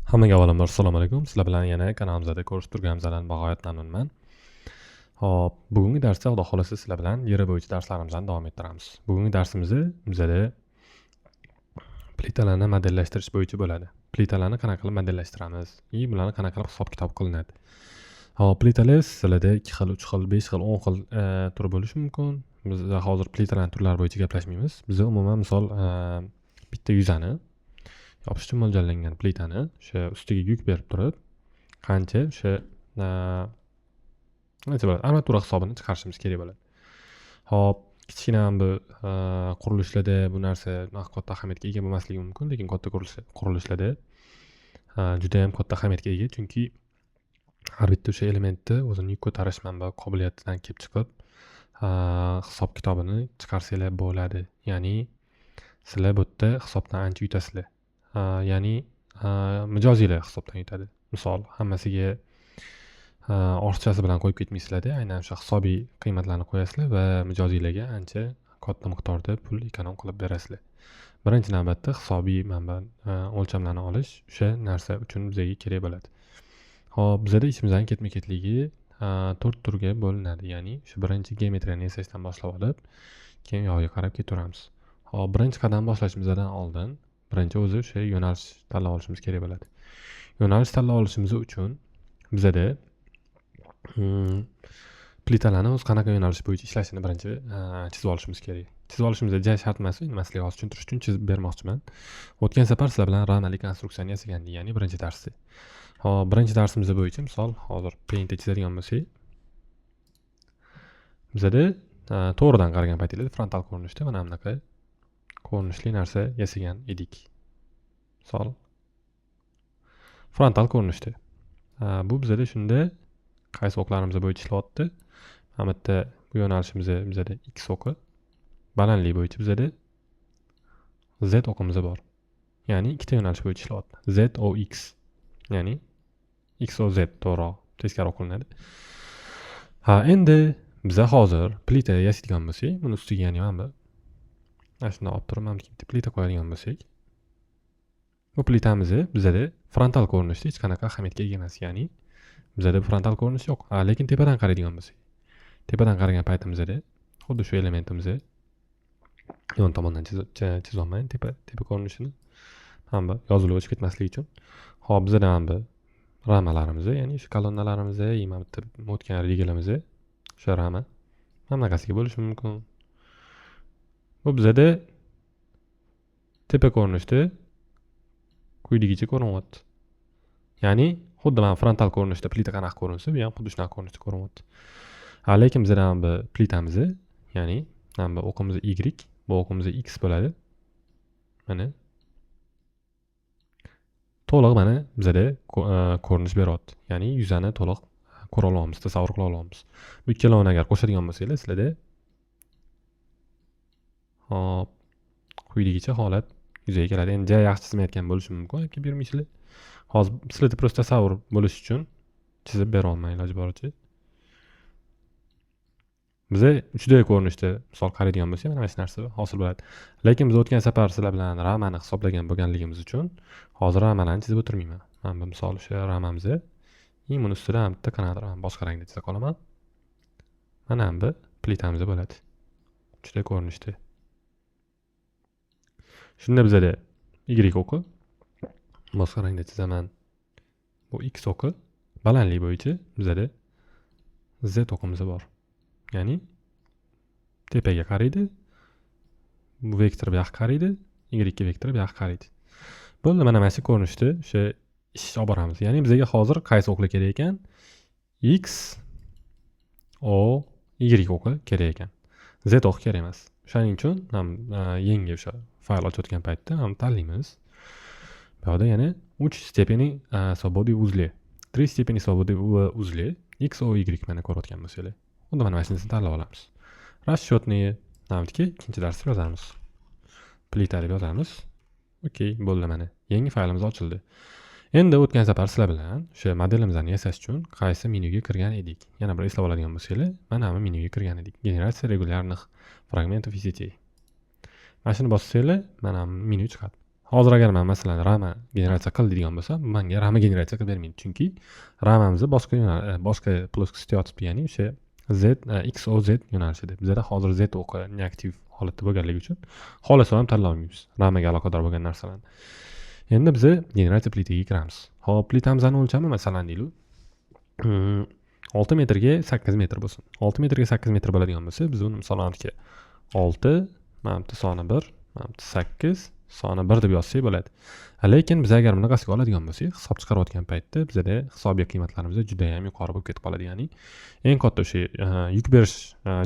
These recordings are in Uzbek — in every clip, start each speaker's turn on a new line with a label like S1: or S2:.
S1: Hammaga avvalambor assalomu alaykum. Sizlar bilan yana kanalimizda ko'rishib turganimizdan bag'oyat mamnunman. Hop, bugungi darsda Xudo xolasa sizlar bilan yer bo'yicha darslarimizdan davom ettiramiz. Bugungi darsimizni bizada plitalarni modellashtirish bo'yicha bo'ladi. Plitalarni qanaqa qilib modellashtiramiz va bularni qanaqa qilib hisob-kitob qilinadi. Hop, plitalar sizlarda 2 xil, 3 xil, 5 xil, 10 xil turi bo'lishi mumkin. Biz hozir plitalarning turlari bo'yicha gaplashmaymiz. Biz umuman misol bitta yuzani yopish uchun mo'ljallangan plitani o'sha ustiga yuk berib turib, qancha o'sha necha bo'ladi? Armatura hisobini chiqarishimiz kerak bo'ladi. Hop, kichkina bu qurilishlarda bu narsa katta ahamiyatga ega bo'lmasligi mumkin, lekin katta qurilishlarda juda ham katta ahamiyatga ega, chunki har bitta o'sha elementni o'zini yuk ko'tarish manba qobiliyatidan kelib chiqib, hisob-kitobini chiqarsanglar bo'ladi. Ya'ni sizlar bu yerda hisobdan ancha yutasizlar. Ya'ni mijoziylar hisobdan yutadi. Misol, hammasiga ortiqchasi bilan qo'yib ketmaysizlar-da, aynan o'sha hisobiy qiymatlarni qo'yasizlar va mijoziylarga ancha katta miqdorda pul ekonom qilib berasizlar. Birinchi navbatda hisobiy manba o'lchamlarni olish o'sha narsa uchun bizga kerak bo'ladi. Hop, bizada ishimizning ketma-ketligi 4 turga bo'linadi. Ya'ni o'sha birinchi geometriyani yasashdan boshlab olib, keyin yo'lga qarab ketaveramiz. Hop, birinchi qadam boshlashimizdan oldin birinchi o'zi o'sha yo'nalish tanlab olishimiz kerak bo'ladi. Yo'nalish tanlab olishimiz uchun bizada plitalarni o'z qanaqa yo'nalish bo'yicha ishlashini birinchi chizib olishimiz kerak. Chizib olishimizda jay shart emas, nimasini hozir tushuntirish uchun chizib bermoqchiman. O'tgan safar sizlar bilan ramali konstruksiyani yasagandik, ya'ni birinchi darsda. Hop, birinchi darsimiz bo'yicha misol hozir paintda chizadigan bo'lsak, bizada to'g'ridan qaragan paytingizda frontal ko'rinishda mana bunaqa ko'rinishli narsa yasagan edik. Misol frontal ko'rinishda. Bu bizada shunda qaysi o'qlarimiz bo'yicha ishlayapti? Mana bu yerda bu yo'nalishimiz bizada x o'qi, balandlik bo'yicha bizada z o'qimiz bor. Ya'ni ikkita yo'nalish bo'yicha ishlayapti. Z o x. Ya'ni x o z to'g'ri teskari o'qilinadi. Endi biz hozir plita yasaydigan bo'lsak, buni ustiga yana mana shunday olib turib, mana bitta plita qo'yadigan bo'lsak, bu plitamiz bizada frontal ko'rinishda hech qanaqa ahamiyatga ega emas. Ya'ni bizada frontal ko'rinish yo'q. Lekin tepadan qaraydigan bo'lsak, tepadan qaragan paytimizda xuddi shu elementimizni yon tomondan chizolmayin tepa ko'rinishini. Mana bu yozuvlar o'chib ketmasligi uchun. Hop, bizada mana bu ramalarimiz, ya'ni shu kolonnalarimiz, mana bitta o'tgan regalarimiz, o'sha rama mana bunaqasiga bo'lishi mumkin. Bu bizada tepa ko'rinishda quyidagicha ko'rinyapti. Ya'ni xuddi mana frontal ko'rinishda plita qanaqa ko'rinsa, bu ham xuddi shunaqa ko'rinishda ko'rinyapti. Lekin bizda ham bu plitamiz, ya'ni mana bu o'qimiz y, bu o'qimiz x bo'ladi. Mana to'liq mana bizda ko'rinish beryapti. Ya'ni yuzani to'liq ko'ra olamiz, tasavvur qila olamiz. Bu ikkalovini agar qo'shadigan bo'lsanglar, sizlarda hop quyidagicha holat yuzaga keladi. Endi juda yaxshi chizmayotgan bo'lishi mumkin, yoki bermaysizlar. Hozir sizlarda prosta tasavvur bo'lish uchun chizib bera olmayman iloji boricha. Biza uchda ko'rinishda misol qaraydigan bo'lsak, mana shu narsa hosil bo'ladi. Lekin biz o'tgan safar sizlar bilan ramani hisoblagan bo'lganligimiz uchun hozir ramalarni chizib o'tirmayman. Mana bu misol o'sha ramamiz, buni ustida ham bitta qanaqadir boshqa rangda chiza qolaman. Mana bu plitamiz bo'ladi. Uchda ko'rinishda. Shunda bizada y o'qi boshqa rangda chizaman. Bu x o'qi, balandlik bo'yicha bizada z o'qimiz bor. Ya'ni tepaga qaraydi, bu vektor bu yoqqa qaraydi, y vektori bu yoqqa qaraydi. Bo'ldi, mana shu ko'rinishda o'sha ish olib boramiz. Ya'ni bizga hozir qaysi o'qlar kerak ekan? X o y o'qi kerak ekan. Z o'qi kerak emas. Shuning uchun ham yangi o'sha fayl ochayotgan paytda ham tanlaymiz. Bu yerda yana 3 stepeni свободы узле, 3 stepeni свободы узле x o y mana ko'rayotgan bo'lsanglar. Unda mana shunday tanlab olamiz. Расчетные navdiki ikkinchi darsda yozamiz. Plita deb yozamiz. Okey, bo'ldi mana. Yangi faylimiz ochildi. Endi o'tgan safar sizlar bilan o'sha modelimizni yasash uchun qaysi menyuga kirgan edik? Yana bir eslab oladigan bo'lsanglar, mana bu menyuga kirgan edik. Generatsiya regulярных фрагментов сетей. Mana shuni bossanglar, mana menyu chiqadi. Hozir agar men masalan rama generatsiya qil deydigan bo'lsam, menga rama generatsiya qilib bermaydi. Chunki ramamizni boshqa ploskostda yotibdi, ya'ni o'sha XOZ yo'nalishida. Bizda hozir Z o'qi neaktiv holatda bo'lganligi uchun xohlasa ham tanlay olmaymiz ramaga aloqador bo'lgan narsalarni. Endi biz generatsiya plitaga kiramiz. Hop, plitamizning o'lchami masalan deylik 6 metrga 8 metr bo'lsin. 6 metrga 8 metr bo'ladigan bo'lsa, biz uni misolga 6 manimta soni 1 manimta 8 soni 1 deb yozsak bo'ladi. Lekin biz agar bunaqasiga oladigan bo'lsak, hisob chiqarayotgan paytda bizda hisobiy qiymatlarimiz juda ham yuqori bo'lib ketib qoladi. Ya'ni eng katta o'sha yuk berish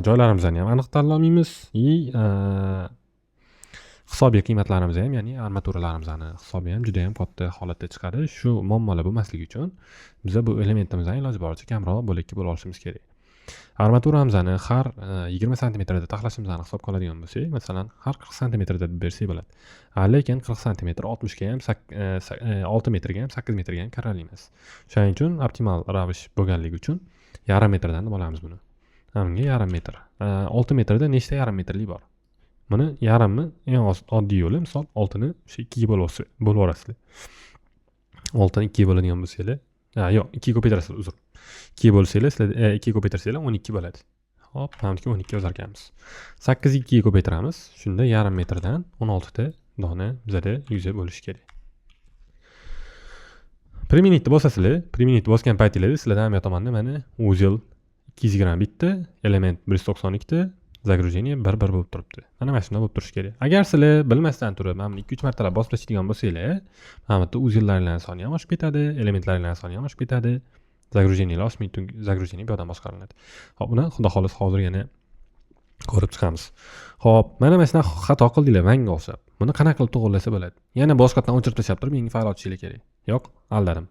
S1: joylarimizni ham aniq tanlay olmaymiz, hisobiy qiymatlarimizni ham, ya'ni armaturalarimizni hisobi ham juda ham katta holatda chiqadi. Shu muammolar bo'lmasligi uchun biz bu elementimizni iloji boricha kamroq bo'lakka bo'lib olishimiz kerak. Armaturamizni har 20 santimetrda taxlashimizni hisobga oladigan bo'lsak, masalan, har 40 santimetrda bersak bo'ladi. Lekin 40 santimetr 60 ga ham 6 metrga ham 8 metrga ham karalaymiz. Shuning uchun optimal ravish bo'lganligi uchun yarim metrdan deb olamiz buni. Bunga yarim metr. 6 metrda nechta yarim metrlik bor? Buni yarimni eng oddiy yo'li, misol 6 ni o'sha 2 ga bo'lib yuborasizlar. 6 ni 2 ga bo'ladigan bo'lsanglar, yo'q, 2 ga ko'paytirasizlar, uzr. 2 ga bo'lsanglar, sizlar 2 ga ko'paytirsanglar 12 bo'ladi. Hop, menimcha 12 yozar ekanmiz. 8 ni 2 ga ko'paytiramiz. Shunda yarim metrdan 16 ta dona bizada yuza bo'lishi kerak. Preminitni bosasizlar, preminitni bosgan paytingizda sizlardan ham tomonda mana uzel 221 ta, element 192 ta, загружение 1 bo'lib turibdi. Mana shunday bo'lib turishi kerak. Agar sizlar bilmasdan turib, mana 2-3 martalab bosib tashlaydigan bo'lsanglar, mana bu uzellaringlarning soni ham oshib ketadi, elementlaringlarning soni ham oshib ketadi. Загружениеlar oshmaydi, загружение bu yerdan boshqariladi. Xo'p, buni xudo xolis hozir yana ko'rib chiqamiz. Xo'p, mana shunday xato qildinglar menga o'xshab. Buni qanaqa qilib to'g'rilasa bo'ladi? Yana boshqatdan o'chirib tashlab turib, menga fayl ochishinglar kerak. Yo'q, aldadim.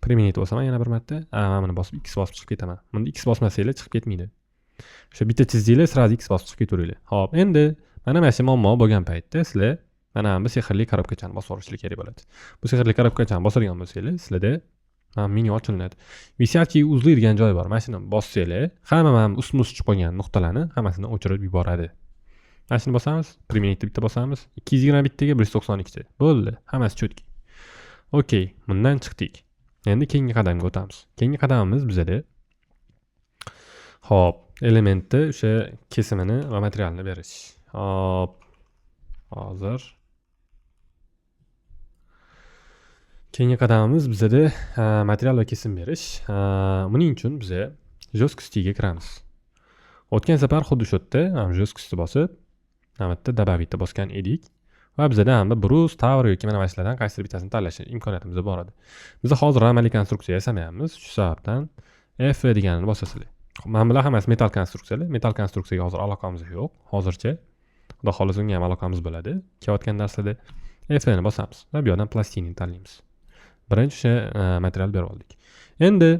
S1: Preminit bo'lsa yana bir marta, mana buni bosib X bosib chiqib ketaman. Buni X bosmasanglar chiqib ketmaydi. O'sha bitta chizdinglar, sразу X bosib chiqib ketaveringlar. Xo'p, endi mana shu muammo bo'lgan paytda sizlar mana bu sehrli korobkachani bosib olishinglar kerak bo'ladi. Bu sehrli korobkachani bosadigan bo'lsanglar, sizlarda menyu ochilinadi. Висячий uzli degan joy bor. Mana shuni bossanglar, hamma ustma-ust chiqib qolgan nuqtalarni hammasini o'chirib yuboradi. Mana shuni bosamiz, preminitni bitta bosamiz, 221 taga 192 ta. Bo'ldi, hammasi cho'tki. Okey, bundan chiqdik. Endi keyingi qadamga o'tamiz. Keyingi qadamimiz bizada hop, elementni o'sha kesimini va materialni berish. Hop. Hozir keyingi qadamimiz bizada material va kesim berish. Buning uchun biz жесткостьga kiramiz. O'tgan safar xuddi shu yerda жесткостьni bosib, mana bu yerda добавitni bosgan edik va bizada ham Bruce, Tower yoki mana shulardan qaysidir bittasini tanlash imkoniyatimiz bor edi. Biz hozir ramali konstruksiya yasamayapmiz. Shu sababdan F deganini bosasizlar. Mana bular hammasi metal konstruksiyalar. Metal konstruksiyaga hozir aloqamiz yo'q. Hozircha xudo xohlasa unga ham aloqamiz bo'ladi. Kelayotgan darslarda F ni bosamiz va bu yerdan plastinani tanlaymiz. Birinchi o'sha material berib oldik. Endi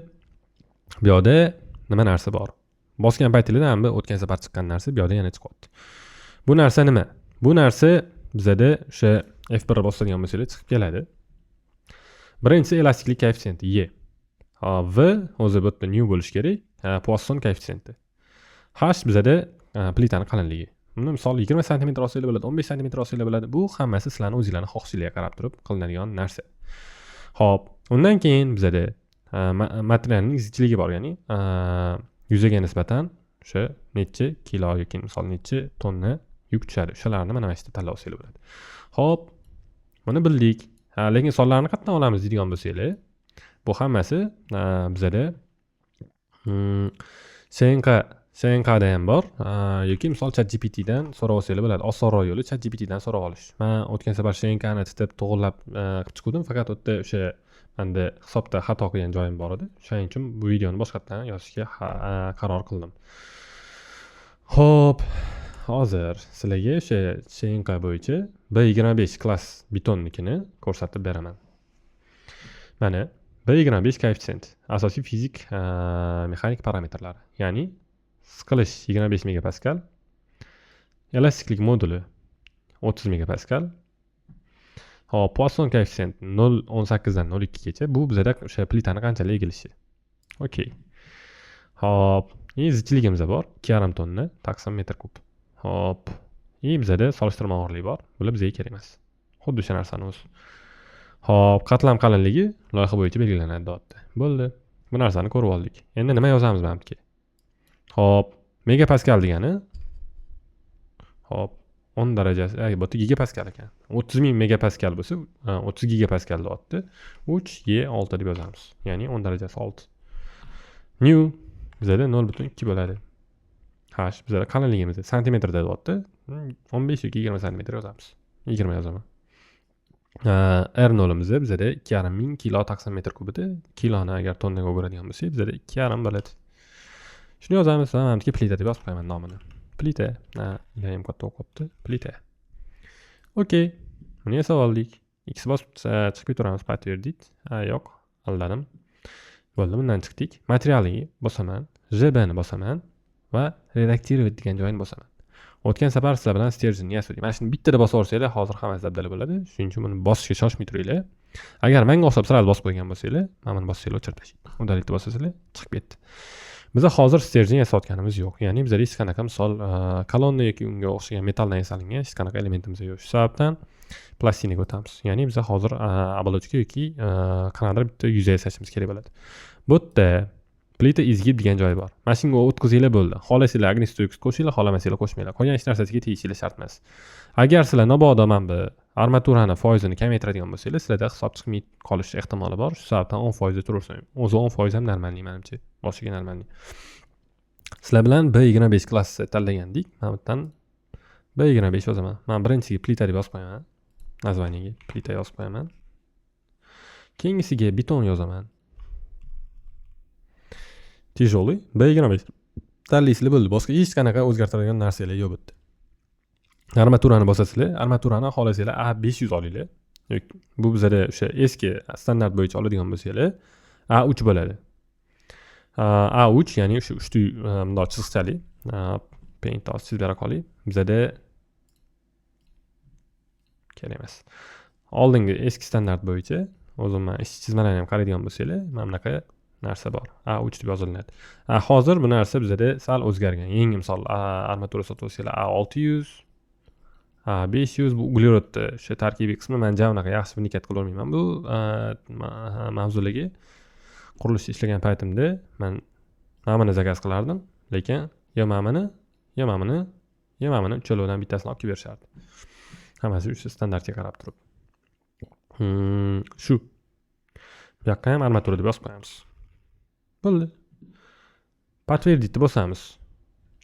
S1: bu yerda nima narsa bor? Bosgan paytingizda ham o'tgan safar chiqqan narsa bu yerda yana chiqyapti. Bu narsa nima? Bu narsa bizada o'sha F1 bosadigan bo'lsangiz chiqib keladi. Birinchisi elastiklik koeffitsiyenti Y. V o'zi bu yerda new bo'lishi kerak. Poisson koeffitsiyenti. H bizada plitani qalinligi. Buni misol 20 cm olsanglar bo'ladi, 15 cm olsanglar bo'ladi. Bu hammasi sizlarning o'zingizlarning xohishingizga qarab turib qilinadigan narsa. Xo'p, undan keyin bizada materialning zichligi bor, ya'ni yuzaga nisbatan o'sha necha kilo yoki misol necha tonna yuk tushadi. O'shalarni mana shu yerda tanlab olsanglar bo'ladi. Xo'p, buni bildik. Lekin sonlarni qayerdan olamiz deydigan bo'lsanglar, bu hammasi bizada SNKda ham bor. Yoki misol ChatGPT dan so'rab olsanglar bo'ladi. Osonroq yo'li ChatGPT dan so'rab olish. Men o'tgan safar SNKni titib to'g'irlab qilib chiqdim, faqat o'tda o'sha menda hisobda xato qilgan joyim bor edi. Shuning uchun bu videoni boshqatdan yozishga qaror qildim. Xo'p, hozir sizlarga o'sha SNK bo'yicha B25 klass betonnikini ko'rsatib beraman. Mana B25 koeffitsient, asosiy fizik mexanik parametrlari, ya'ni siqilish 25 megapaskal, elastiklik moduli 30 megapaskal. Hop, Poisson koeffitsient 0.18 dan 0.2 gacha. Bu bizada o'sha plitani qanchalik egilishi. Okey. Hop, zichligimiz bor, 2,5 tonna taqsim metr kub. Hop. Bizada solishtirma og'irligi bor. Bular bizga kerak emas. Xuddi o'sha narsani o'zi. Xo'p, qatlam qalinligi loyiha bo'yicha belgilanadi deyapti. Bo'ldi. Bu narsani ko'rib oldik. Endi nima yozamiz mana bu yerga? Xo'p, megapascal degani. Xo'p, 10 darajasi, bu yerda gigapascal ekan. 30.000 megapascal bo'lsa, 30 gigapascal deyapti. 3G6 deb yozamiz. Ya'ni 10 darajasi 6. New bizada 0.2 bo'ladi. H bizada qalinligimiz santimetrda deyapti. 15 yoki 20 santimetr yozamiz. 20 yozaman. R0'imiz bizada 2.5 kilo taqsim metr kubida. Kiloni agar tonnaga o'giradigan bo'lsak, bizada 2.5 bo'ladi. Shuni yozamiz va mana bu plita deb yozib qo'yaman nomini. Plita. Ham katta o'qibdi. Plita. Okey. Buni esa oldik. X bosib chiqib ketaveramiz. Подтвердить. Yo'q, aldadim. Bo'ldi, bundan chiqdik. Materialiga bosaman, JB ni bosaman va redaktировать degan joyini bosaman. O'tgan safar sizlar bilan stерженni yasadik. Mana shuni bittada bosib olsanglar, hozir hammasi dabdala bo'ladi. Shuning uchun buni bosishga shoshmay turinglar. Agar menga o'xshab sirali bosib qo'ygan bo'lsanglar, mana buni bossanglar o'chirib tashlaydi. Udalikda bosasizlar, chiqib ketdi. Bizda hozir stержень yasayotganimiz yo'q. Ya'ni bizda hech qanaqa misol kolonna yoki unga o'xshagan metalldan yasalgan hech qanaqa elementimiz yo'q. Shu sababdan plastinaga o'tamiz. Ya'ni bizda hozir оболочка yoki qanaqadir bitta yuz yasashimiz kerak bo'ladi. Bu yerda plita izgib degan joyi bor. Mana shunga o'tkazinglar bo'ldi. Xohlasanglar Agnistus qo'shinglar, xohlamasanglar qo'shmanglar. Qolgan hech narsasiga tegishinglar shart emas. Agar sizlar mabodo mana bu armaturani foizini kamaytiradigan bo'lsanglar, sizlarda hisob chiqmay qolish ehtimoli bor. Shu sababdan 10% turaversin. O'zi 10% ham normalniy menimcha. Boshiga normalniy. Sizlar bilan B25 klassi tanlagandik. Mana bu yerdan B25 yozaman. Men birinchiga plita deb yozib qo'yaman. Nazvaniyaga plita yozib qo'yaman. Keyingisiga beton yozaman. Тяжелый. B25. Tanlaysizlar bo'ldi. Boshqa hech qanaqa o'zgartiradigan narsalar yo'q bu yerda. Armaturani bosasizlar, armaturani xohlasanglar A500 olinglar. Bu bizada o'sha eski standart bo'yicha oladigan bo'lsanglar A3 bo'ladi. A3 ya'ni o'sha uchta bundoq chiziqchali paint chizib bera qoling. Bizada kerak emas. Oldingi eski standart bo'yicha o'zim men ish chizmalarni ham qaraydigan bo'lsanglar, mana bunaqa narsa bor. A3 deb yoziladi. Hozir bu narsa bizada sal o'zgargan. Yangi misol armatura sotib olsanglar A600, A500 bu uglerodni o'sha tarkibiy qismi men jam unaqa yaxshi vnikat qila olmayman. Bu mavzularga qurilishda ishlagan paytimda men mana zakaz qilardim, lekin yo mana buni uchalovidan bittasini olib kelib berishardi. Hammasi o'sha standartga qarab turib. Shu. Bu yoqqa ham armatura deb yozib qo'yamiz. Bo'ldi. Подтвердить bosamiz.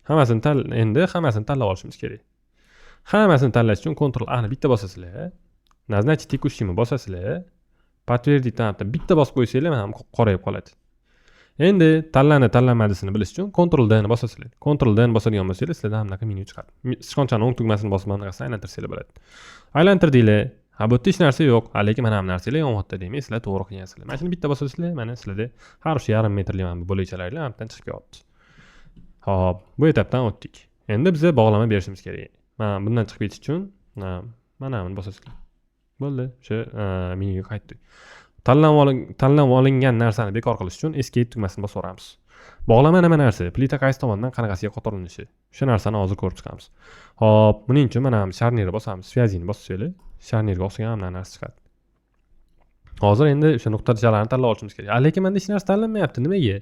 S1: Hammasini tanlab olishimiz kerak. Hammasini tanlash uchun Ctrl A ni bitta bosasizlar. Назначить текущими bosasizlar. Подтвердить dan bitta bosib qo'ysanglar mana bu qorayib qoladi. Endi tanlanmadisini bilish uchun Ctrl D ni bosasizlar. Ctrl D ni bosadigan bo'lsanglar, sizlarda ham bunaqa menyu chiqadi. Sichqonchaning o'ng tugmasini bosib bunaqasini aylantirsanglar bo'ladi. Aylantirdinglar. Bu yerda hech narsa yo'q. Lekin mana bu narsalar yonyapti demak, sizlar to'g'ri qilgansizlar. Mana shuni bitta bosasizlar, mana sizlarda har o'sha yarim metrli mana bu bo'lachalarlar hamdan chiqib kelyapti. Xo'p, bu etapdan o'tdik. Endi bizga bog'lama berishimiz kerak. Mana bundan chiqib ketish uchun mana buni bosasizlar. Bo'ldi. O'sha menyuga qaytdik. Tanlab olingan narsani bekor qilish uchun escape tugmasini bosib o'ramiz. Bog'lama nima narsa? Plita qaysi tomondan qanaqasiga qo'tarilishi. O'sha narsani hozir ko'rib chiqamiz. Xo'p, buning uchun mana sharnirni bosamiz. Svyazini bossangiz, sharnirga o'xshagan hamma narsa chiqadi. Hozir endi o'sha nuqtachalarni tanlab olishimiz kerak. Lekin menda hech narsa tanlanmayapti. Nimaga?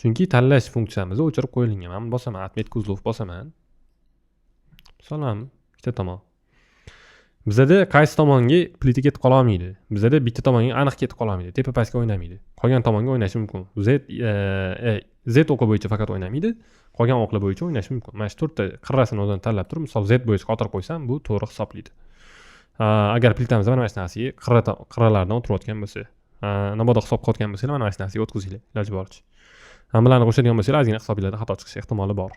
S1: Chunki tanlash funksiyamiz o'chirib qo'yilgan. Men bosaman, Atmet Kuzlov bosaman. Salom, ikkita tomon. Bizada qaysi tomonga plita ketib qola olmaydi. Bizada bitta tomonga aniq ketib qola olmaydi. Tepa pastga o'ynamaydi. Qolgan tomonga o'ynashi mumkin. Z o'qi bo'yicha faqat o'ynamaydi. Qolgan o'qlar bo'yicha o'ynashi mumkin. Mana shu to'rtta qirrasini o'zidan tanlab turib, misol Z bo'yicha qotirib qo'ysam, bu to'g'ri hisoblaydi. Agar plitamiz mana shu narsaga qirralardan o'tirayotgan bo'lsa, mabodo hisob qilayotgan bo'lsanglar, mana shu narsaga o'tkazinglar, iloji boricha. Hammalarni qo'shadigan bo'lsanglar, ozgina hisoblarda xato chiqish ehtimoli bor.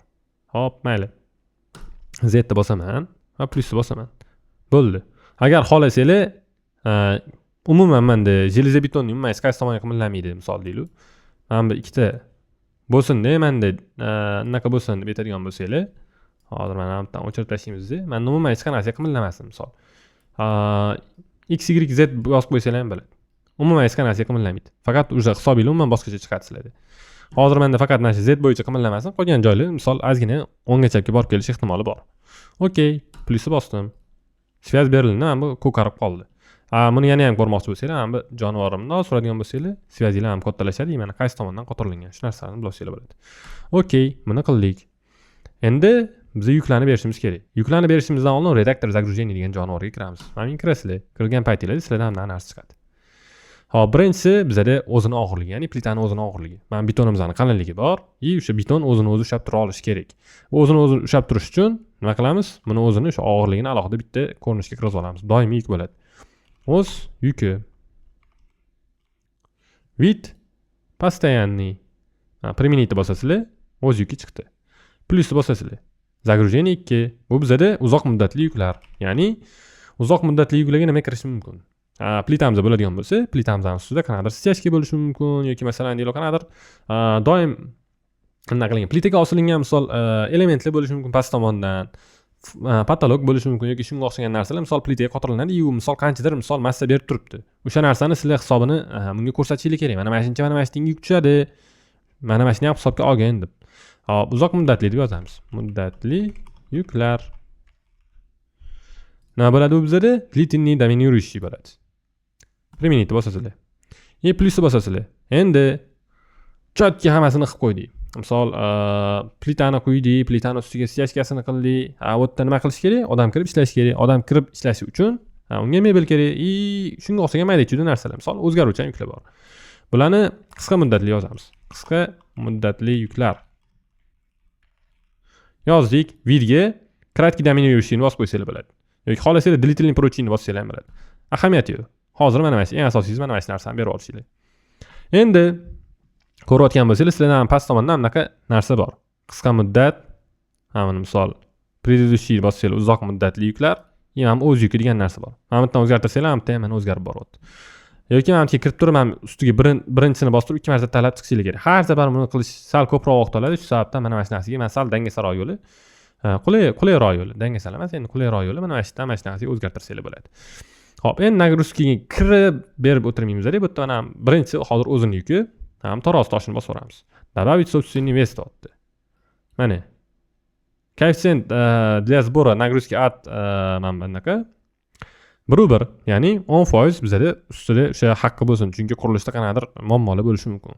S1: Hop, mayli. Z ni bosaman va plyusni bosaman. Bo'ldi. Agar xohlasanglar, umuman menda железобетонning umuman hech qaysi tomonga qimirlamaydi, misol deylik. Mana bu ikkita bo'lsin-da, menda unaqa bo'lsin deb aytadigan bo'lsanglar, hozir mana bundan o'chirib tashlaymiz. Menda umuman hech qanaqasi qimirlamasin, misol. X, Y, Z yozib qo'ysanglar ham bo'ladi. Umuman hech qanaqasi qimirlamaydi. Faqat o'sha hisobinglar umuman boshqacha chiqadi sizlarda. Hozir menda faqat mana shu Z bo'yicha qimirlamasin, qolgan joylar misol ozgina o'ngga chapga borib kelish ehtimoli bor. Okey, plyusni bosdim. Svязь berildi, mana bu ko'karib qoldi. Buni yana ham ko'rmoqchi bo'lsanglar, mana bu jonivorimni suradigan bo'lsanglar, svyazlar ham kattalashadi, mana qaysi tomondan qo'tarilgan, shu narsalarni bilsanglar bo'ladi. Okey, buni qildik. Endi biz yuklarni berishimiz kerak. Yuklarni berishimizdan oldin redaktor загружения degan jonivorga kiramiz. Mana bu kirasizlar. Kirgan paytingizda sizlarda hamma narsa chiqadi. Hop, birinchisi bizada o'zini og'irligi, ya'ni plitani o'zini og'irligi. Mana betonimizning qalinligi bor, o'sha beton o'zini o'zi ushlab tura olishi kerak. O'zini o'zi ushlab turish uchun nima qilamiz? Buni o'zini o'sha og'irligini alohida bitta ko'rinishga kiritib olamiz. Doimiy yuk bo'ladi. O'z yuki. Vид постоянный. Применить bosasizlar, o'z yuki chiqdi. Plusni bosasizlar. Загружение 2. Bu bizada uzoq muddatli yuklar. Ya'ni uzoq muddatli yuklarga nima kirishi mumkin? Plitamizda bo'ladigan bo'lsa, plitamizning ustida qanaqadir stяжка bo'lishi mumkin yoki masalan deylik qanaqadir doim qanaqa qilingan plitaga osilgan misol elementlar bo'lishi mumkin past tomondan, patolog bo'lishi mumkin yoki shunga o'xshagan narsalar misol plitaga qotiriladi-yu, misol qanchadir misol massa berib turibdi. O'sha narsani sizlar hisobini bunga ko'rsatishingiz kerak. Mana shuncha yuk tushadi. Mana shuni ham hisobga olgin deb. Hop, uzoq muddatli deb yozamiz. Muddatli yuklar. Nima bo'ladi bu bizda? Длительный доминирующий bo'ladi. Применить bosasizlar. Plusni bosasizlar. Endi chatga hammasini qilib qo'ydik. Misol, plitani qo'ydik, plitani ustiga stяжкасini qildik. Bu yerda nima qilish kerak? Odam kirib ishlashi kerak. Odam kirib ishlashi uchun unga mebel kerak. Shunga o'xshagan mayda-chuyda narsalar. Misol, o'zgaruvchan yuklar bor. Bularni qisqa muddatli yozamiz. Qisqa muddatli yuklar. Yozdik. Vidga краткий доминирующийni bosib qo'ysanglar bo'ladi. Yoki xohlasanglar длительный поручение bossanglar ham bo'ladi. Ahamiyati yo'q. Hozir mana shu eng asosiysi mana shu narsani berib olishinglar. Endi ko'rayotgan bo'lsangiz, sizlarda ham past tomonda bunaqa narsa bor. Qisqa muddat, mana misol предыдущий bossanglar uzoq muddatli yuklar, ham o'z yuki degan narsa bor. Mana bundan o'zgartirsanglar, ham mana o'zgarib boryapti. Yoki mana bunga kirib turib, ham ustiga birinchisini bostirib ikki marta tanlab chiqishingiz kerak. Har safar buni qilish sal ko'proq vaqt oladi. Shu sababdan mana shu narsaga men sal dangasaroq yo'li, qulayroq yo'li, dangasal emas, endi qulayroq yo'li mana shu narsaga o'zgartirsanglar bo'ladi. Hop, endi nagruzkaga kirib berib o'tirmaymiz-da. Bu yerda mana birinchisi hozir o'zini yuki, ham taroz toshini bosib o'ramiz. Добавить собственный вес deyapti. Mana коэффициент для сбора нагрузки от mana bunaqa 1/1, ya'ni 10% bizada ustida o'sha haqqi bo'lsin, chunki qurilishda qanaqadir muammolar bo'lishi mumkin.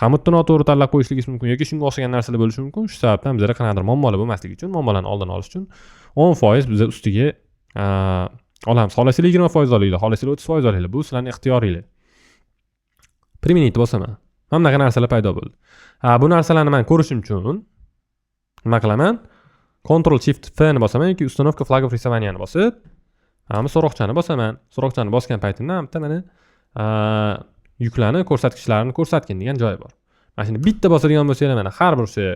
S1: Hamutni noto'g'ri tanlab qo'yishligingiz mumkin yoki shunga o'xshagan narsalar bo'lishi mumkin. Shu sababdan bizada qanaqadir muammolar bo'lmasligi uchun, muammolarni oldini olish uchun 10% biz ustiga olamiz. Xohlasanglar 20% olinglar, xohlasanglar 30% olinglar. Bu sizlarning ixtiyoringlar. Применить bosaman. Mana bunaqa narsalar paydo bo'ldi. Bu narsalarni men ko'rishim uchun nima qilaman? Ctrl Shift F ni bosaman yoki установка флагов рисования ni bosib, so'roqchani bosaman. So'roqchani bosgan paytimda bitta mana yuklarni ko'rsatkichlarini ko'rsatgin degan joyi bor. Mana shuni bitta bosadigan bo'lsanglar, mana har bir o'sha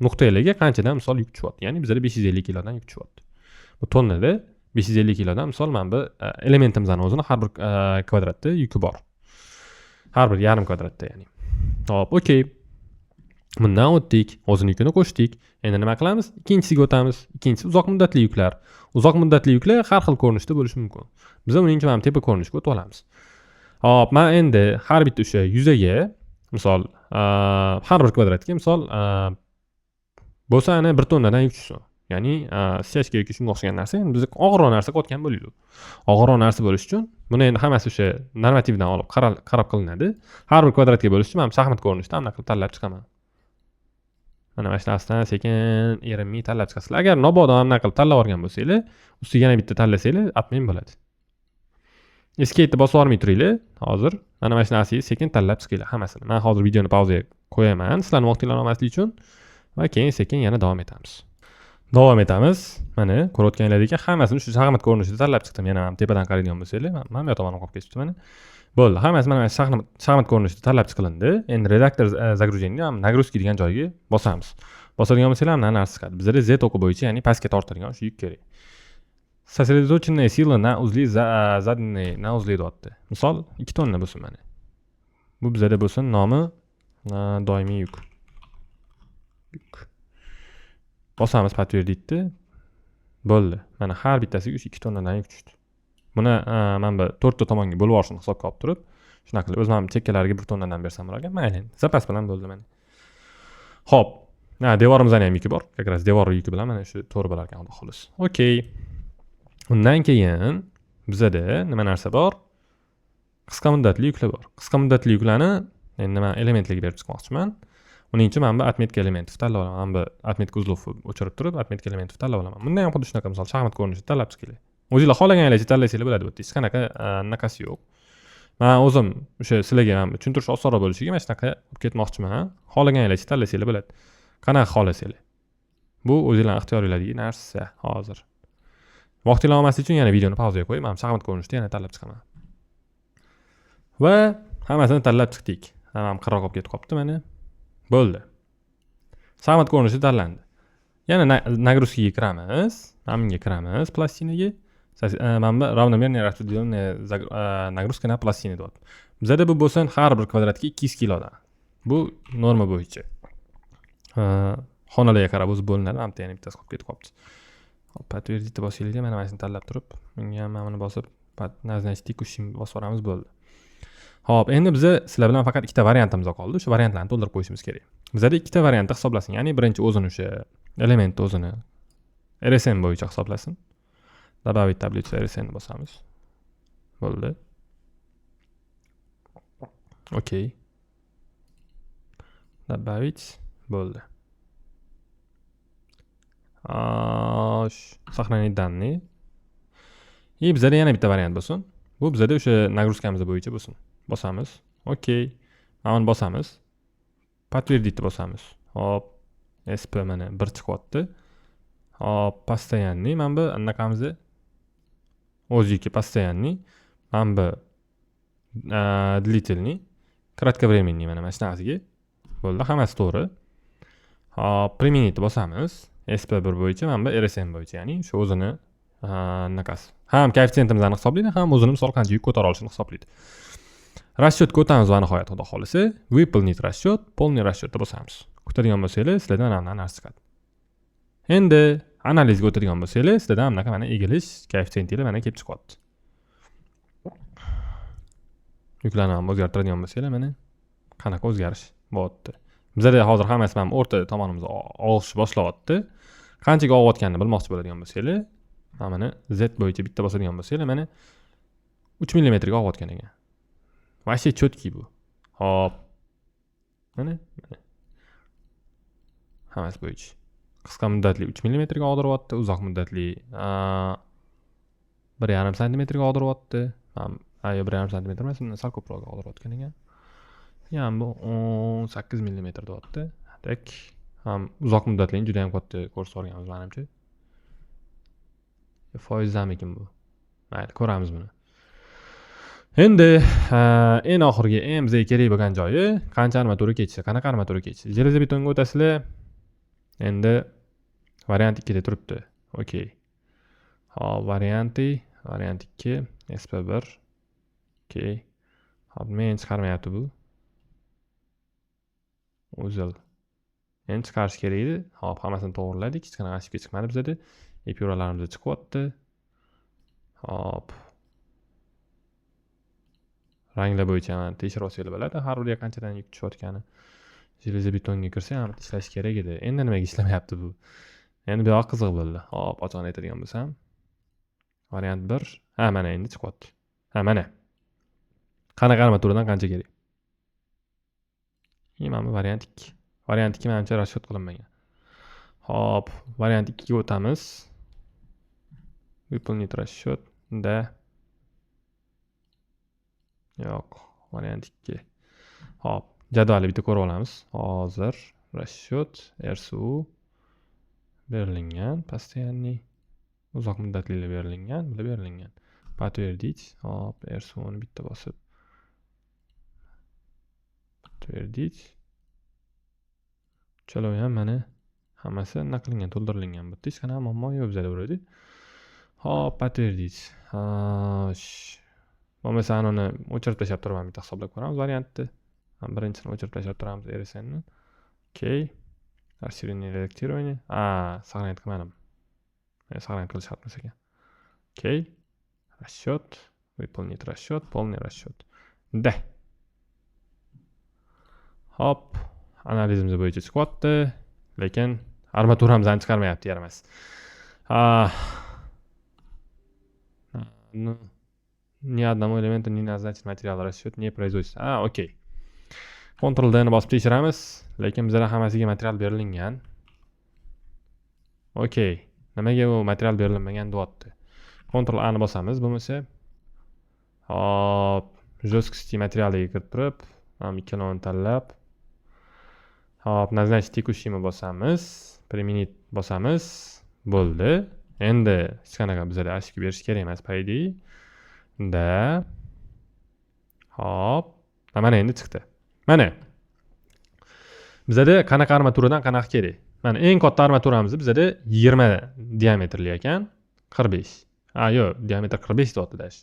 S1: nuqtalarga qanchadan misol yuk tushyapti. Ya'ni bizda 550 kilodan yuk tushyapti. Bu tonnada 550 kilodan misol mana bu elementimizning o'zini har bir kvadratda yuki bor. Har bir yarim kvadratda ya'ni. Hop, okey. Bundan o'tdik, o'zini yukini qo'shdik. Endi nima qilamiz? Ikkinchisiga o'tamiz. Ikkinchisi uzoq muddatli yuklar. Uzoq muddatli yuklar har xil ko'rinishda bo'lishi mumkin. Biz uning ham tepa ko'rinishga o'tib olamiz. Hop, men endi har bitta o'sha yuzaga, misol, har bir kvadratga misol bo'lsa ana 1 tonnadan yuk tushsin. Ya'ni stяжка yoki shunga o'xshagan narsa, endi biz og'irroq narsa qotgan bo'laylik. Og'irroq narsa bo'lish uchun buni endi hammasi o'sha normativdan olib qarab qilinadi. Har bir kvadratga bo'lish uchun men shaxmat ko'rinishda anaqa qilib tanlab chiqaman. Mana shu narsadan sekin erinmay tanlab chiqasizlar. Agar mabodo anaqa qilib tanlab olgan bo'lsanglar, ustiga yana bitta tanlasanglar, admin bo'ladi. Escape bosib olmay turinglar. Hozir mana shu narsani sekin tanlab chiqinglar hammasini. Men hozir videoni pauzaga qo'yaman, sizlarning vaqtingizni olmaslik uchun va keyin sekin yana davom etamiz. Mana ko'rayotganlaringizdek hammasini shu shaxmat ko'rinishida tanlab chiqdim. Yana ham tepadan qaraydigan bo'lsanglar, mana bu tomonga qolib ketibdi mana. Bo'ldi. Hammasi mana shaxmat ko'rinishida tanlab chiqilindi. Endi redaktor загружения ham nagruzki degan joyga bosamiz. Bosadigan bo'lsanglar mana narsa chiqadi. Bizda Z o'qi bo'yicha, ya'ni pastga tortadigan shu yuk kerak. Сосредоточенная сила на узле заданной на узле deyapti. Misol 2 tonna bo'lsin mana. Bu bizda bo'lsin nomi doimiy yuk. Bosamiz подтвердить-ni. Bo'ldi. Mana har bittasiga 2 tonnadan yuk tushdi. Buni men bu 4 ta tomonga bo'lib olishni hisobga olib turib, shunaqa qilib o'zim chekkalariga 1 tonnadan bersam bo'lar ekan. Mayli. Zapas bilan bo'ldi mana. Xo'p. Devorimizdan ham yuki bor. Как раз devor yuki bilan mana shu to'g'ri bo'lar ekan, xudo xolos. Okey. Undan keyin bizada nima narsa bor? Qisqa muddatli yuklar bor. Qisqa muddatli yuklarni endi men elementlarga berib chiqmoqchiman. Uning uchun men bu atmetka elementini tanlab olaman. Men bu atmetka uzlovni o'chirib turib, atmetka elementini tanlab olaman. Bunda ham xuddi shunaqa, misol shaxmat ko'rinishida tanlab chiqinglar. O'zingizlar xohlaganingizcha tanlasanglar bo'ladi bu yerda. Hech qanaqa anaqasi yo'q. Men o'zim o'sha sizlarga ham tushuntirish osonroq bo'lishiga mana shunaqa olib ketmoqchiman. Xohlaganingizcha tanlasanglar bo'ladi. Qanaqa xohlasanglar. Bu o'zingizlar ixtiyoringlardagi narsa hozir. Vaqtingiz olmaslik uchun yana videoni pauzaga qo'yib, men shaxmat ko'rinishida yana tanlab chiqaman. Va hammasini tanlab chiqdik. Hammam qirroq olib ketib qolibdi mana. Bo'ldi. Shaxmat ko'rinishi tanlandi. Yana nagruzkaga kiramiz. Naminga kiramiz plastinaga. Mana ravnomерный распределенная нагрузка на пластины deyapti. Bizda bu bo'lsin har bir kvadratga 200 kilodan. Bu norma bo'yicha. Xonalarga qarab o'zi bo'linadi. Mana yana bittasi qolib ketib qolibdi. Подтвердить bosinglar, mana shuni tanlab turib, bunga ham mana buni bosib, назначить qo'shim bosib olamiz bo'ldi. Xo'p, endi biz sizlar bilan faqat ikkita variantimiz qoldi. O'sha variantlarni to'ldirib qo'yishimiz kerak. Bizda ikkita variant hisoblasin. Ya'ni birinchi o'zini o'sha element o'zini RSN bo'yicha hisoblasin. Добавить таблицу RSN bosamiz. Bo'ldi. Okey. Добавить bo'ldi. Сохранить данные. И bizda yana bitta variant bo'lsin. Bu bizda o'sha nagruzkamiz bo'yicha bo'lsin. Bosamiz. Okey. Mana buni bosamiz. Подтвердить bosamiz. Hop. SP mana 1 chiqyapti. Hop, постоянный. Mana bu anaqamizni o'ziki постоянный. Mana bu длительный. Кратковременный mana shunaqasiga. Bo'ldi, hammasi to'g'ri. Hop, применить bosamiz. SP1 bo'yicha, mana bu RSN bo'yicha, ya'ni shu o'zini anaqasi. Ham koeffitsiyentimizni hisoblaydi, ham o'zini misol qancha yuk ko'tara olishini hisoblaydi. Расчетga o'tamiz va nihoyat xudo xolisi выполнить расчет, полный расчетda bosamiz. Kutadigan bo'lsangiz, sizlardan mana narsa chiqadi. Endi analizga o'tadigan bo'lsangiz, sizlardan bunaqa mana egilish koeffitsiyentilar mana kelib chiqyapti. Yuklarni ham o'zgartiradigan bo'lsangiz, mana qanaqa o'zgarish bo'lyapti. Bizda hozir hammasi mana o'rta tomonimizga og'ish boshlayapti. Qanchaga og'ayotganini bilmoqchi bo'ladigan bo'lsangiz, mana Z bo'yicha bitta bosadigan bo'lsangiz, mana 3 mm ga og'ayotgan ekan. Вообще четкий bu. Hop. Mana. Hammasi bo'yicha. Qisqa muddatli 3 mm ga og'diryapti, uzoq muddatli 1,5 cm ga og'diryapti. Yo 1,5 cm emas, undan sal ko'proq og'diryotgan ekan. Yani bu 18 mm deyapti. Tak. Ham uzoq muddatli juda ham katta ko'rsatib olganmiz menimcha. Foizdamikin bu? Mayli, ko'ramiz buni. Endi eng oxirgi eng bizga kerak bo'lgan joyi qancha armatura ketsa, qanaqa armatura ketsa. Железобетонga o'tasizlar. Endi variant 2 da turibdi. Okey. Hop, variant 2, SP1. Okey. Hop, men chiqarmayapti bu. O'zil. Endi chiqarish kerak edi. Hop, hammasini to'g'riladik. Hech qanaqa eshikka chiqmadi bizda. Epuralarimiz chiqyapti. Hop. Ranglar bo'yicha ham tekshirib olsangiz bo'ladi. Har biriga qanchadan yuk tushayotgani. Железобетонga kirsa ham ishlash kerak edi. Endi nimaga ishlamayapti bu? Endi bu yoq qiziq bo'ldi. Hop, ochig'ini aytadigan bo'lsam. Variant 1. Ha, mana endi chiqyapti. Ha, mana. Qanaqa armaturadan qancha kerak? Mana variant 2. Variant 2 menimcha расчет qilinmagan. Hop, variant 2 ga o'tamiz. Выполнить расчет. Da. Yo'q, variant 2. Hop, jadvalni bitta ko'rib olamiz. Hozir расчет RSU berilgan, постоянный uzoq muddatlilar berilgan, bular berilgan. Подтвердить. Hop, RSU ni bitta bosib. Подтвердить. Uchaloq ham mana hammasi nima qilingan, to'ldirilgan. Bitta hech qanaqa muammo yo'q bizda bo'ladi. Hop, подтвердить. Bo'lmasa uni o'chirib tashlab turaman, bitta hisoblab ko'ramiz variantni. Birinchisini o'chirib tashlab turamiz RSNni. Okey. Расширение редактирования. Сохранить qilmadim. Сохранить qilish shart emas ekan. Okey. Расчет. Выполнить расчет. Полный расчет. Da. Hop. Analizimiz bo'yicha chiqyapti. Lekin armaturamizni chiqarmayapti, yaramas. Ну, ни одному элементу не назначен материал расчет не производится. Okey. Ctrl D ni bosib tekshiramiz, lekin bizlar hammasiga material berilgan. Okey. Nimaga bu material berilmagan deyapti? Ctrl A ni bosamiz, bo'lmasa. Hop, жесткости materialiga kirib turib, ham ikkalovini tanlab. Hop, назначить текущийni bosamiz, применить bosamiz. Bo'ldi. Endi hech qanaqa bizga ошибка berish kerak emas, по идее. Da. Hop. Mana endi chiqdi. Mana. Bizda qanaqa armaturadan qanaqa kerak? Mana eng katta armaturamiz bizda 20 diametrli ekan, 45. Yo'q, diametr 45 deyapti dash.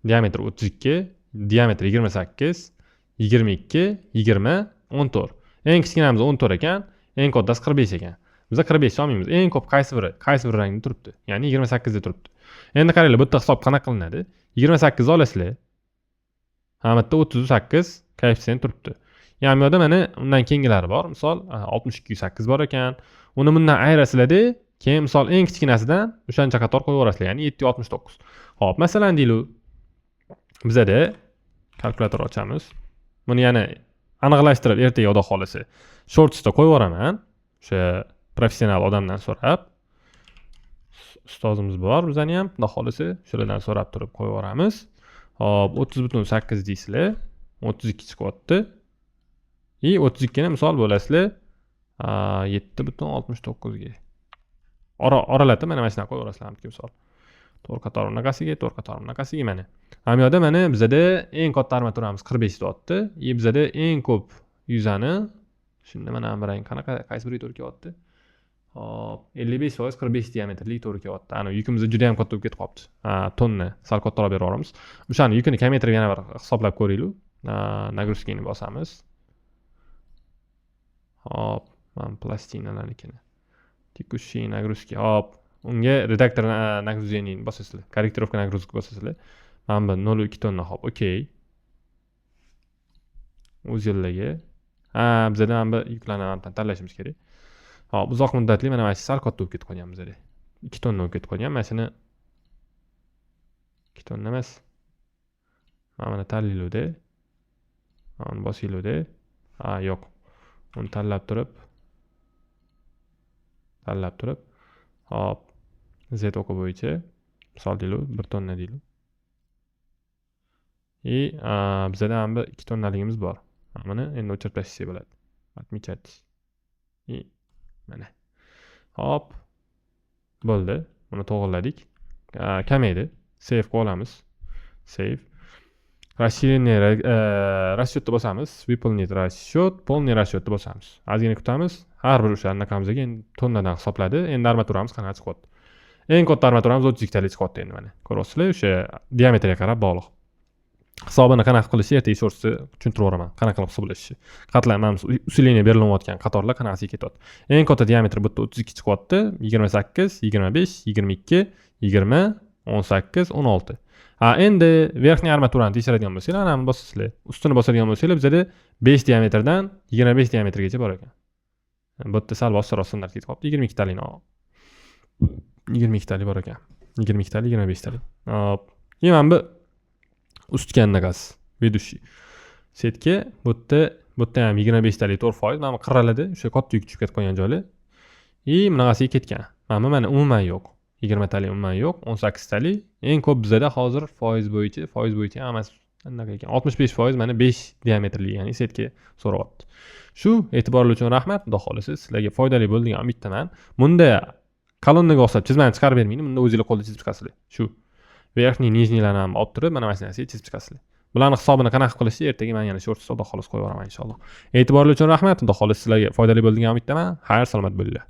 S1: Diametr 32, diametr 28, 22, 20, 14. Eng kichkinamiz 14 ekan, eng kattasi 45 ekan. Biz 45 olmaymiz. Eng ko'p qaysi bir rangda turibdi? Ya'ni 28 da turibdi. Endi qaranglar, bu yerda hisob qanaqa qilinadi? 28 olasizlar. Hamda 38 koeffitsient turibdi. Yani bu yerda mana undan keyingilari bor. Misol 62,8 bor ekan. Uni bundan ayirasizlar-da, keyin misol eng kichkinasidan o'shancha qator qo'yib yuborasizlar. Ya'ni 769. Hop, masalan deylik, bizda kalkulyator ochamiz. Buni yana aniqlashtirib ertaga xudo xolisi shortsda qo'yib yuboraman. O'sha professional odamdan so'rab. Ustozimiz bor, bizani ham xudo xolisi shulardan so'rab turib qo'yib yuboramiz. Hop, 30.8 deysizlar. 32 chiqyapti. 32 ni misol bo'lasizlar 7.69 ga. Oralatib mana shunaqa qo'yib yuborasizlar hamki misol. To'g'ri qator bunaqasiga, to'g'ri qator bunaqasiga mana. Ham yoqda mana bizda eng katta armaturamiz 45 deyapti. Bizda eng ko'p yuzani shunda mana bir rang qanaqa qaysi biri to'g'ri kelyapti? Hop, 55% 45 diametrli to'g'ri kelyapti. Ana yukimiz juda ham katta bo'lib ketib qolibdi. Tonna sal kattaroq berib yuboramiz. O'shani yukini kamaytirib yana bir hisoblab ko'raylik. Nagruskini bosamiz. Hop, mana plastinalarnikini. Текущие нагрузки. Hop, unga redaktor nagruzeniyni bosasizlar. Korrektirovka nagrузок bosasizlar. Mana bu 0.2 tonna hop, okey. O'z yo'llaga. Bizda mana bu yuklarni tanlashimiz kerak. Hop, uzoq muddatli mana shu sal katta bo'lib ketib qolgan bizda. 2 tonna bo'lib ketib qolgan. Mana shuni 2 tonna emas. Mana tanlaylik-da. Mana bosinglar-da. Yo'q. Uni tanlab turib. Hop, Z o'qi bo'yicha misol deylik, 1 tonna deylik. Bizda ham 2 tonnaligimiz bor. Mana endi o'chirib tashlasak bo'ladi. Отмечать. Mana. Hop. Bo'ldi. Buni to'g'riladik. Kamaydi. Save qilamiz. Save. Расширение расчетni bosamiz. Выполнить расчет, полный расчетni bosamiz. Ozgina kutamiz. Har bir o'sha anaqamizga endi tonnadan hisobladi. Endi armaturamiz qanaqa chiqyapti? Eng katta armaturamiz 32 talik chiqyapti endi mana. Ko'ryapsizlar, o'sha diametriga qarab bog'liq. Hisobini qanaqa qilishni ertaga shortsda tushuntirib yuboraman. Qanaqa qilib hisoblashi. Qatlamamiz usileniya berilayotgan qatorlar qanaqasiga ketyapti. Eng katta diametr bu yerda 32 chiqyapti. 28, 25, 22, 20, 18, 16. Endi verxniy armaturani tekshiradigan bo'lsanglar, ana bosasizlar. Ustini bosadigan bo'lsanglar, bizda 5 diametrdan 25 diametrgacha bor ekan. Bu yerda sal boshqaroq standart ketib qolibdi. 22 talik. 22 talik bor ekan. 22 talik, 25 talik. Hop. Mana bu ustki anaqasi, ведущий. Setga bu yerda ham 25 talik 4%, mana qirraladi, o'sha katta yuk tushib ketib qolgan joylar. Bunaqasiga ketgan. Mana umuman yo'q. 20 talik umuman yo'q, 18 talik. Eng ko'p bizda hozir foiz bo'yicha hammasi anaqa ekan. 65% mana 5 diametrli, ya'ni setga so'rayapti. Shu e'tiborlar uchun rahmat. Xudo xolisi sizlarga foydali bo'ldi degan umiddaman. Bunda kolonnaga o'xshab chizmani chiqarib bermayman. Bunda o'zingizlar qo'lda chizib chiqasizlar. Shu verxniy, nijniylarni ham olib turib, mana shu narsaga chizib chiqasizlar. Bularning hisobini qanaqa qilishni ertaga men yana shortsda xudo xolis qo'yib yuboraman inshaalloh. E'tiborlar uchun rahmat. Xudo xolis sizlarga foydali bo'ldi degan umiddaman. Xayr, salomat bo'linglar.